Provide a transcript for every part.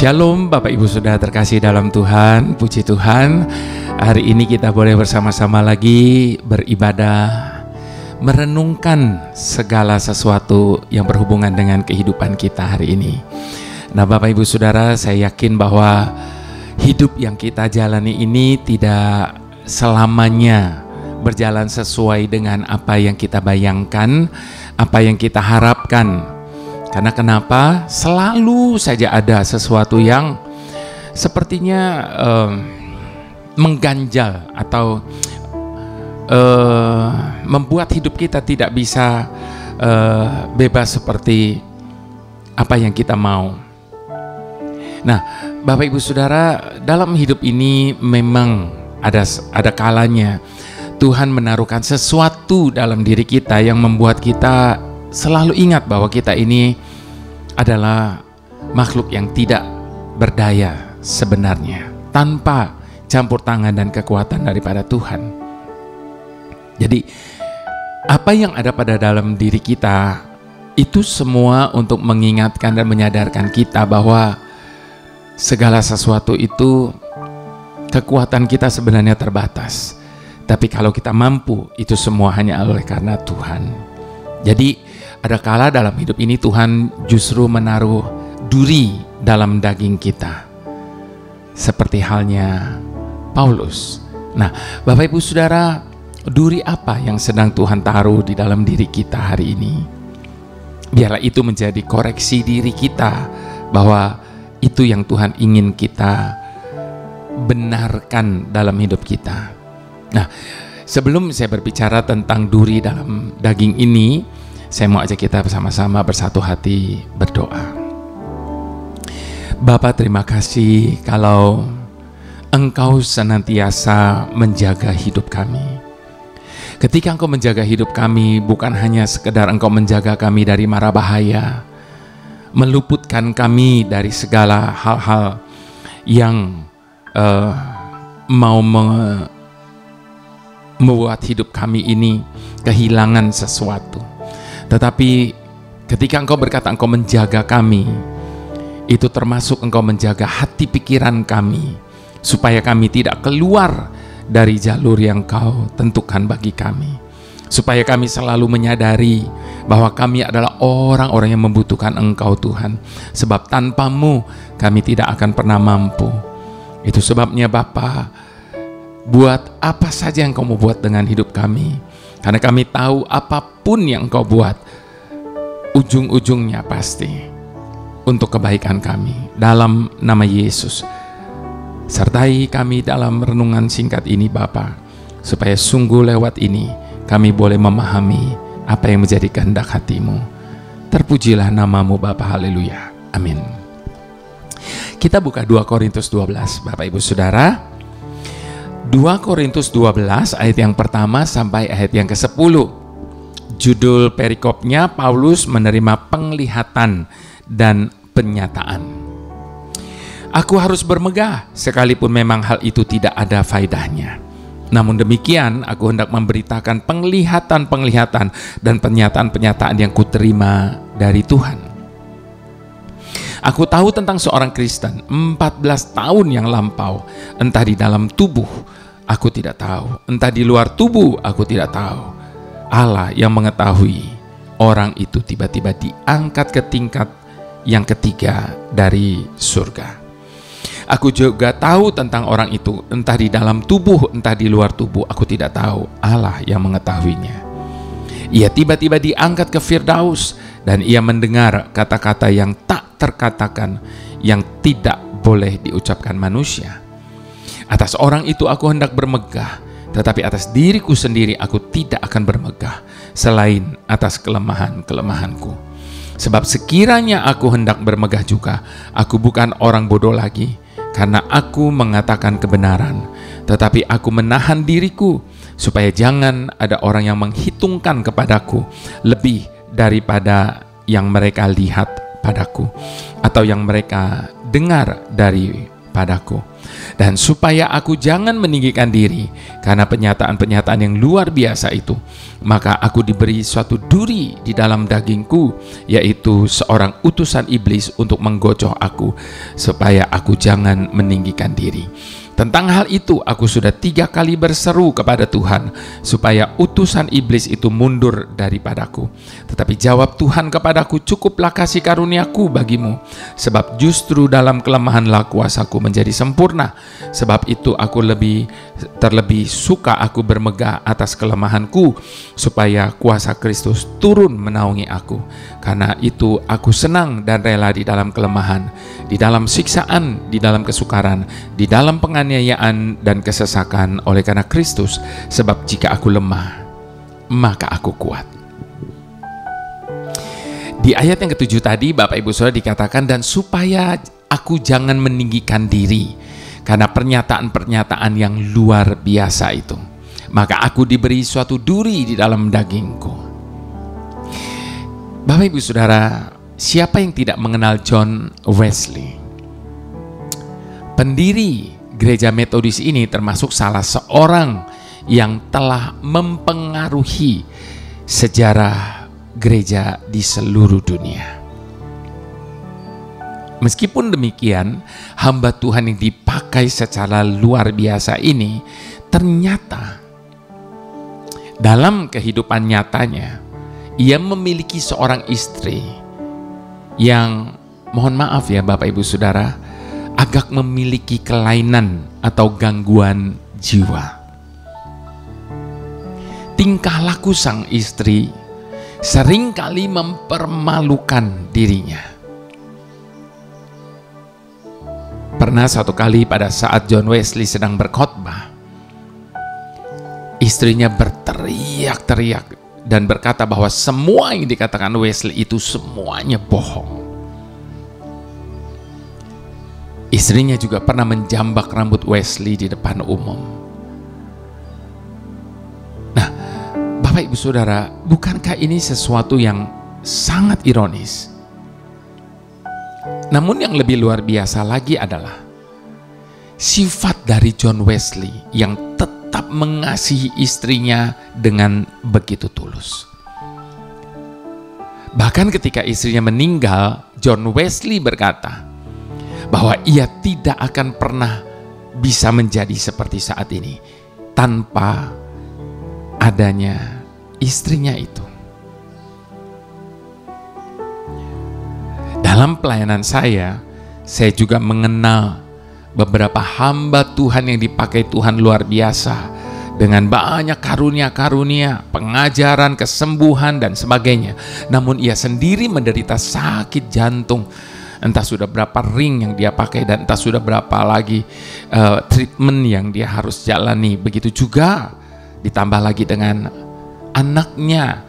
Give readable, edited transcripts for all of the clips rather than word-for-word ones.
Shalom Bapak Ibu Saudara terkasih dalam Tuhan, puji Tuhan. Hari ini kita boleh bersama-sama lagi beribadah, merenungkan segala sesuatu yang berhubungan dengan kehidupan kita hari ini. Nah Bapak Ibu Saudara, saya yakin bahwa hidup yang kita jalani ini tidak selamanya berjalan sesuai dengan apa yang kita bayangkan, apa yang kita harapkan. Karena kenapa? Selalu saja ada sesuatu yang sepertinya mengganjal atau membuat hidup kita tidak bisa bebas seperti apa yang kita mau. Nah, Bapak Ibu Saudara, dalam hidup ini memang ada kalanya Tuhan menaruhkan sesuatu dalam diri kita yang membuat kita selalu ingat bahwa kita ini adalah makhluk yang tidak berdaya sebenarnya, tanpa campur tangan dan kekuatan daripada Tuhan. Jadi apa yang ada pada dalam diri kita itu semua untuk mengingatkan dan menyadarkan kita bahwa segala sesuatu itu kekuatan kita sebenarnya terbatas. Tapi kalau kita mampu, itu semua hanya oleh karena Tuhan. Jadi ada kala dalam hidup ini Tuhan justru menaruh duri dalam daging kita, seperti halnya Paulus. Nah Bapak Ibu Saudara, duri apa yang sedang Tuhan taruh di dalam diri kita hari ini? Biarlah itu menjadi koreksi diri kita, bahwa itu yang Tuhan ingin kita benarkan dalam hidup kita. Nah, sebelum saya berbicara tentang duri dalam daging ini, saya mau ajak kita bersama-sama bersatu hati berdoa. Bapa, terima kasih kalau Engkau senantiasa menjaga hidup kami. Ketika Engkau menjaga hidup kami, bukan hanya sekedar Engkau menjaga kami dari mara bahaya, meluputkan kami dari segala hal-hal yang mau membuat hidup kami ini kehilangan sesuatu. Tetapi ketika Engkau berkata Engkau menjaga kami, itu termasuk Engkau menjaga hati pikiran kami, supaya kami tidak keluar dari jalur yang Engkau tentukan bagi kami. Supaya kami selalu menyadari bahwa kami adalah orang-orang yang membutuhkan Engkau Tuhan. Sebab tanpamu kami tidak akan pernah mampu. Itu sebabnya Bapa, buat apa saja yang Kau mau buat dengan hidup kami. Karena kami tahu apapun yang Engkau buat, ujung-ujungnya pasti untuk kebaikan kami. Dalam nama Yesus, sertai kami dalam renungan singkat ini Bapa, supaya sungguh lewat ini kami boleh memahami apa yang menjadi kehendak hati-Mu. Terpujilah nama-Mu Bapa, haleluya, amin. Kita buka 2 Korintus 12 Bapak Ibu Saudara. 2 Korintus 12 ayat yang pertama sampai ayat yang ke-10. Judul perikopnya, Paulus menerima penglihatan dan penyataan. Aku harus bermegah sekalipun memang hal itu tidak ada faedahnya. Namun demikian aku hendak memberitakan penglihatan-penglihatan dan penyataan-penyataan yang kuterima dari Tuhan. Aku tahu tentang seorang Kristen 14 tahun yang lampau, entah di dalam tubuh aku tidak tahu, entah di luar tubuh aku tidak tahu. Allah yang mengetahui, orang itu tiba-tiba diangkat ke tingkat yang ketiga dari surga. Aku juga tahu tentang orang itu, entah di dalam tubuh, entah di luar tubuh aku tidak tahu. Allah yang mengetahuinya. Ia tiba-tiba diangkat ke Firdaus, dan ia mendengar kata-kata yang tak terkatakan, yang tidak boleh diucapkan manusia. Atas orang itu aku hendak bermegah, tetapi atas diriku sendiri aku tidak akan bermegah, selain atas kelemahan-kelemahanku. Sebab sekiranya aku hendak bermegah juga, aku bukan orang bodoh lagi, karena aku mengatakan kebenaran. Tetapi aku menahan diriku, supaya jangan ada orang yang menghitungkan kepadaku lebih daripada yang mereka lihat padaku, atau yang mereka dengar dari padaku. Dan supaya aku jangan meninggikan diri karena penyataan-penyataan yang luar biasa itu, maka aku diberi suatu duri di dalam dagingku, yaitu seorang utusan iblis untuk menggocoh aku, supaya aku jangan meninggikan diri. Tentang hal itu aku sudah 3 kali berseru kepada Tuhan supaya utusan iblis itu mundur daripadaku. Tetapi jawab Tuhan kepadaku, cukuplah kasih karuniaku bagimu, sebab justru dalam kelemahanlah kuasaku menjadi sempurna. Sebab itu aku terlebih suka aku bermegah atas kelemahanku, supaya kuasa Kristus turun menaungi aku. Karena itu aku senang dan rela di dalam kelemahan, di dalam siksaan, di dalam kesukaran, di dalam penganiayaan dan kesesakan oleh karena Kristus. Sebab jika aku lemah, maka aku kuat. Di ayat yang ke-7 tadi, Bapak Ibu Saudara, dikatakan, dan supaya aku jangan meninggikan diri karena pernyataan-pernyataan yang luar biasa itu, maka aku diberi suatu duri di dalam dagingku. Bapak Ibu Saudara, siapa yang tidak mengenal John Wesley? Pendiri gereja Metodis ini termasuk salah seorang yang telah mempengaruhi sejarah gereja di seluruh dunia. Meskipun demikian, hamba Tuhan yang dipakai secara luar biasa ini ternyata dalam kehidupan nyatanya ia memiliki seorang istri yang, mohon maaf ya Bapak Ibu Saudara, agak memiliki kelainan atau gangguan jiwa. Tingkah laku sang istri seringkali mempermalukan dirinya. Pernah suatu kali pada saat John Wesley sedang berkhotbah, istrinya berteriak-teriak dan berkata bahwa semua yang dikatakan Wesley itu semuanya bohong. Istrinya juga pernah menjambak rambut Wesley di depan umum. Nah, Bapak Ibu Saudara, bukankah ini sesuatu yang sangat ironis? Namun yang lebih luar biasa lagi adalah sifat dari John Wesley yang tetap mengasihi istrinya dengan begitu tulus. Bahkan ketika istrinya meninggal, John Wesley berkata bahwa ia tidak akan pernah bisa menjadi seperti saat ini tanpa adanya istrinya itu. Dalam pelayanan saya juga mengenal beberapa hamba Tuhan yang dipakai Tuhan luar biasa dengan banyak karunia-karunia, pengajaran, kesembuhan dan sebagainya. Namun ia sendiri menderita sakit jantung. Entah sudah berapa ring yang dia pakai dan entah sudah berapa lagi treatment yang dia harus jalani. Begitu juga ditambah lagi dengan anaknya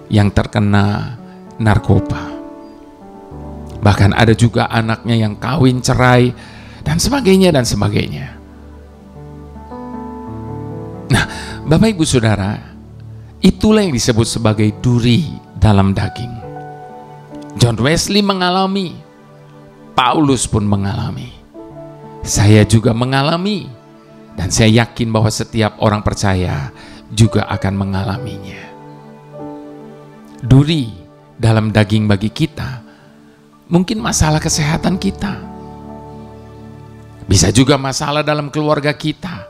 yang terkena narkoba. Bahkan ada juga anaknya yang kawin cerai dan sebagainya dan sebagainya. Nah, Bapak Ibu Saudara, itulah yang disebut sebagai duri dalam daging. John Wesley mengalami, Paulus pun mengalami, saya juga mengalami, dan saya yakin bahwa setiap orang percaya juga akan mengalaminya. Duri dalam daging bagi kita mungkin masalah kesehatan kita, bisa juga masalah dalam keluarga kita,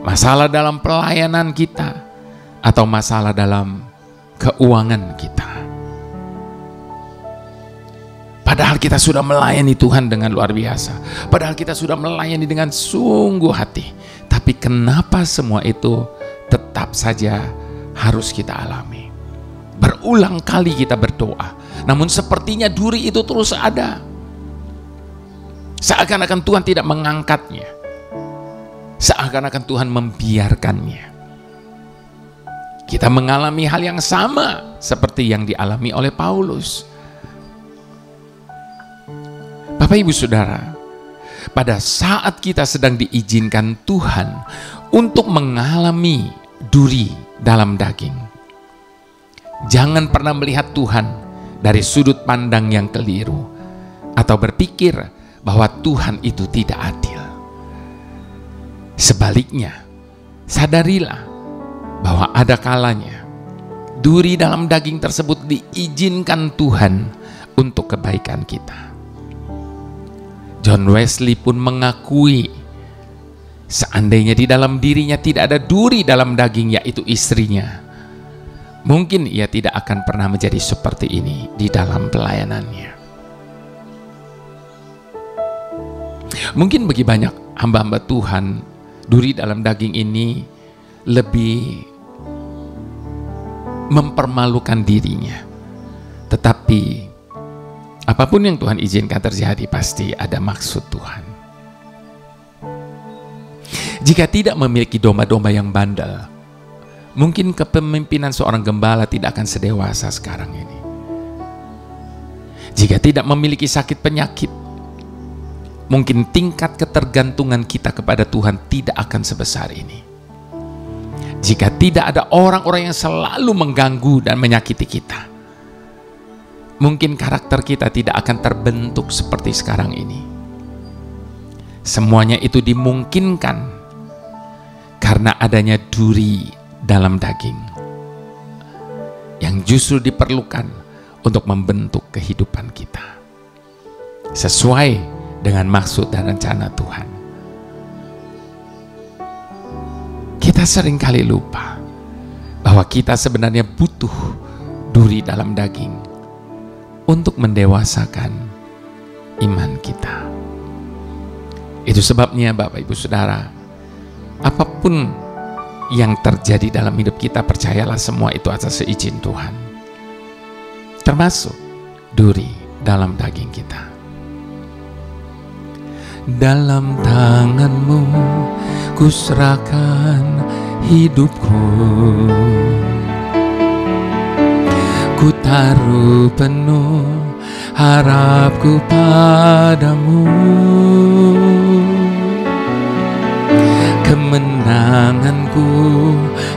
masalah dalam pelayanan kita, atau masalah dalam keuangan kita. Padahal kita sudah melayani Tuhan dengan luar biasa, padahal kita sudah melayani dengan sungguh hati, tapi kenapa semua itu tetap saja harus kita alami? Berulang kali kita berdoa, namun sepertinya duri itu terus ada. Seakan-akan Tuhan tidak mengangkatnya, seakan-akan Tuhan membiarkannya. Kita mengalami hal yang sama seperti yang dialami oleh Paulus. Bapak Ibu Saudara, pada saat kita sedang diizinkan Tuhan untuk mengalami duri dalam daging, jangan pernah melihat Tuhan dari sudut pandang yang keliru atau berpikir bahwa Tuhan itu tidak adil. Sebaliknya, sadarilah bahwa ada kalanya duri dalam daging tersebut diizinkan Tuhan untuk kebaikan kita. John Wesley pun mengakui, seandainya di dalam dirinya tidak ada duri dalam daging, yaitu istrinya, mungkin ia tidak akan pernah menjadi seperti ini di dalam pelayanannya. Mungkin bagi banyak hamba-hamba Tuhan, duri dalam daging ini lebih mempermalukan dirinya. Tetapi apapun yang Tuhan izinkan terjadi, pasti ada maksud Tuhan. Jika tidak memiliki domba-domba yang bandel, mungkin kepemimpinan seorang gembala tidak akan sedewasa sekarang ini. Jika tidak memiliki sakit penyakit, mungkin tingkat ketergantungan kita kepada Tuhan tidak akan sebesar ini. Jika tidak ada orang-orang yang selalu mengganggu dan menyakiti kita, mungkin karakter kita tidak akan terbentuk seperti sekarang ini. Semuanya itu dimungkinkan karena adanya duri dalam daging yang justru diperlukan untuk membentuk kehidupan kita sesuai dengan maksud dan rencana Tuhan. Kita seringkali lupa bahwa kita sebenarnya butuh duri dalam daging untuk mendewasakan iman kita. Itu sebabnya Bapak Ibu Saudara, apapun yang terjadi dalam hidup kita, percayalah semua itu atas seizin Tuhan, termasuk duri dalam daging kita. Dalam tangan-Mu ku serahkan hidupku, ku taruh penuh harapku padamu. Kemenanganku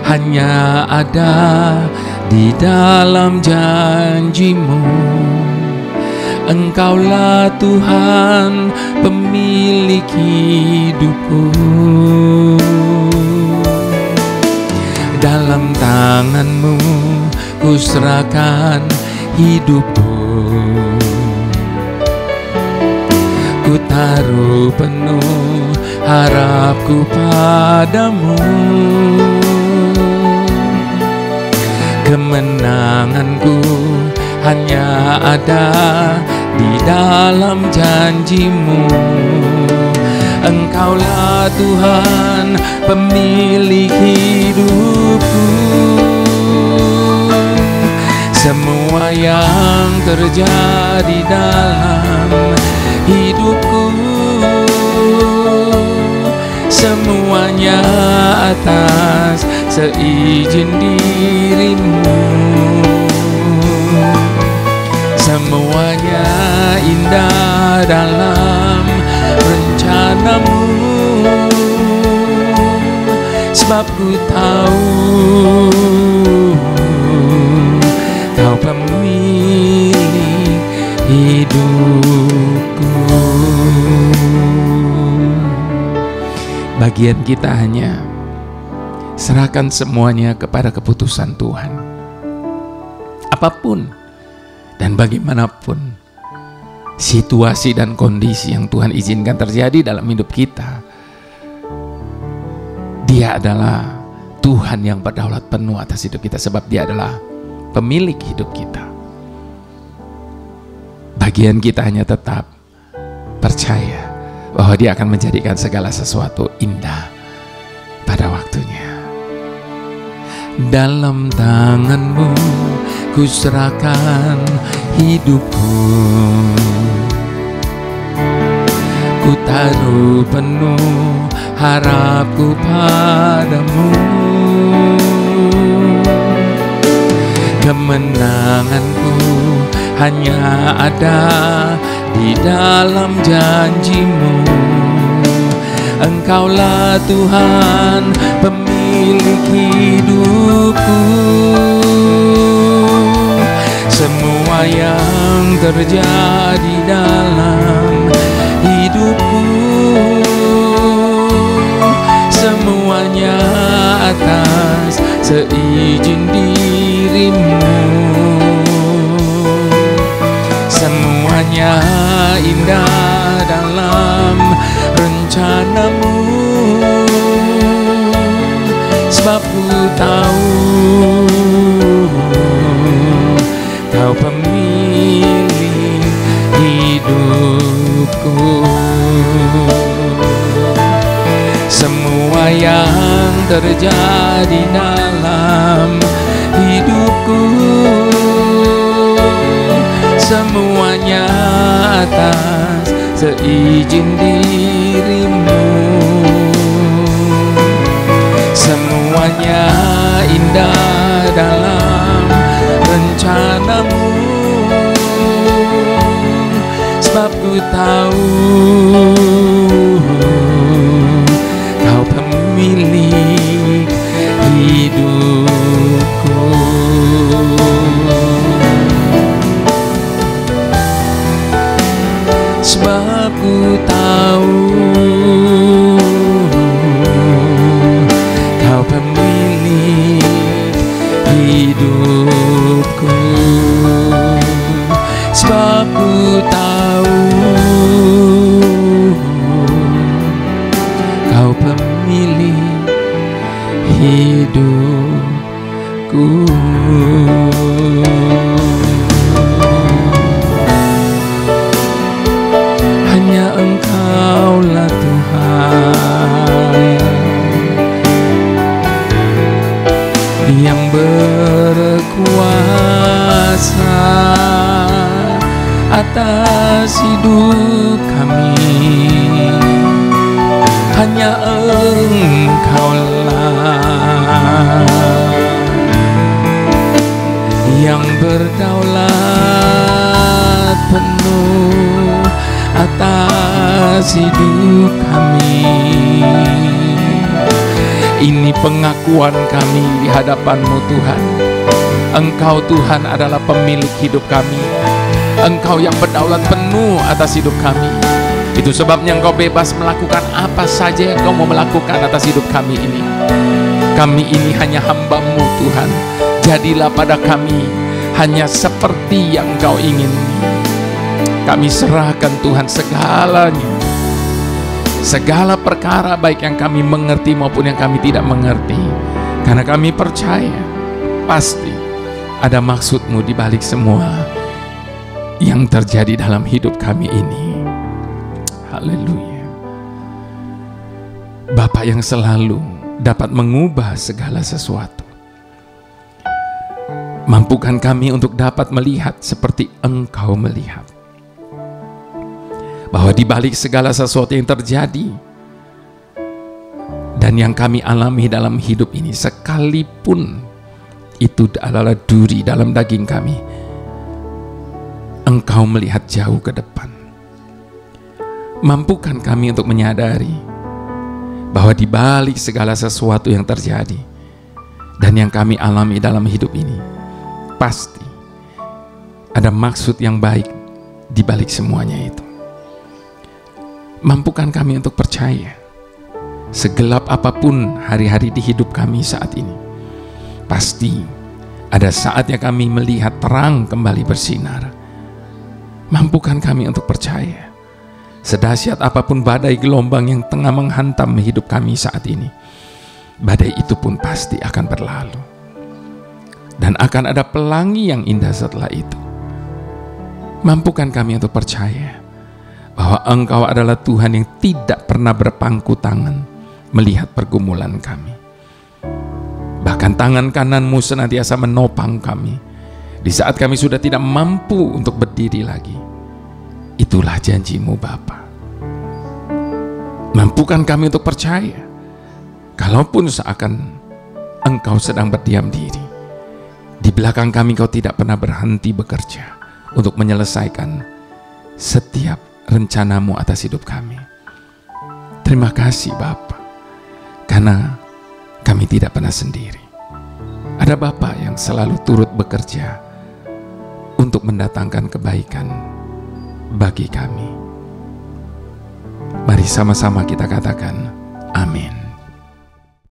hanya ada di dalam janji-Mu. Engkaulah Tuhan pemilik hidupku. Dalam tangan-Mu ku serahkan hidupku, ku taruh penuh harapku padamu. Kemenanganku hanya ada di dalam janji-Mu. Engkaulah Tuhan pemilik hidupku. Semua yang terjadi dalam hidupku, semuanya atas seizin diri-Mu. Semuanya indah dalam rencana-Mu, sebab ku tahu Kau pemilik hidupku. Bagian kita hanya serahkan semuanya kepada keputusan Tuhan. Apapun dan bagaimanapun situasi dan kondisi yang Tuhan izinkan terjadi dalam hidup kita, Dia adalah Tuhan yang berdaulat penuh atas hidup kita, sebab Dia adalah pemilik hidup kita. Bagian kita hanya tetap percaya bahwa Dia akan menjadikan segala sesuatu indah pada waktunya. Dalam tangan-Mu ku serahkan hidupku, ku taruh penuh harapku padamu. Kemenanganku hanya ada di dalam janji-Mu. Engkaulah Tuhan pemilik hidupku. Semua yang terjadi dalam hidupku, semuanya atas seizin dirimu. Semuanya indah dalam rencanamu, sebab ku tahu Kau pemilik hidupku. Semua yang terjadi dalam hidupku, semuanya atas seizin dirimu. Semuanya indah dalam rencanamu, sebab ku tahu Kau pemilik hidupku. Sebab ku tahu Kau pemilik hidupku. Sebab ku tahu Kau pemilik hidupku. Hanya Engkaulah Tuhan yang berkuasa atas hidup kami. Hanya Engkaulah yang berdaulat penuh atas hidup kami. Ini pengakuan kami di hadapan-Mu Tuhan. Engkau Tuhan adalah pemilik hidup kami. Engkau yang berdaulat penuh atas hidup kami. Itu sebabnya Engkau bebas melakukan apa saja yang Engkau mau melakukan atas hidup kami ini. Kami ini hanya hamba-Mu Tuhan. Jadilah pada kami hanya seperti yang Engkau ingin. Kami serahkan Tuhan segalanya, segala perkara baik yang kami mengerti maupun yang kami tidak mengerti, karena kami percaya pasti ada maksud-Mu di balik semua yang terjadi dalam hidup kami ini. Haleluya. Bapa yang selalu dapat mengubah segala sesuatu, mampukan kami untuk dapat melihat seperti Engkau melihat, bahwa di balik segala sesuatu yang terjadi dan yang kami alami dalam hidup ini, sekalipun itu adalah duri dalam daging kami, Engkau melihat jauh ke depan. Mampukan kami untuk menyadari bahwa di balik segala sesuatu yang terjadi dan yang kami alami dalam hidup ini, pasti ada maksud yang baik di balik semuanya itu. Mampukan kami untuk percaya, segelap apapun hari-hari di hidup kami saat ini, pasti ada saatnya kami melihat terang kembali bersinar. Mampukan kami untuk percaya, sedahsyat apapun badai gelombang yang tengah menghantam hidup kami saat ini, badai itu pun pasti akan berlalu, dan akan ada pelangi yang indah setelah itu. Mampukan kami untuk percaya bahwa Engkau adalah Tuhan yang tidak pernah berpangku tangan melihat pergumulan kami. Bahkan tangan kanan-Mu senantiasa menopang kami di saat kami sudah tidak mampu untuk berdiri lagi. Itulah janji-Mu Bapa. Mampukan kami untuk percaya, kalaupun seakan Engkau sedang berdiam diri, di belakang kami Kau tidak pernah berhenti bekerja untuk menyelesaikan setiap rencana-Mu atas hidup kami. Terima kasih Bapa, karena kami tidak pernah sendiri. Ada Bapa yang selalu turut bekerja untuk mendatangkan kebaikan bagi kami. Mari sama-sama kita katakan,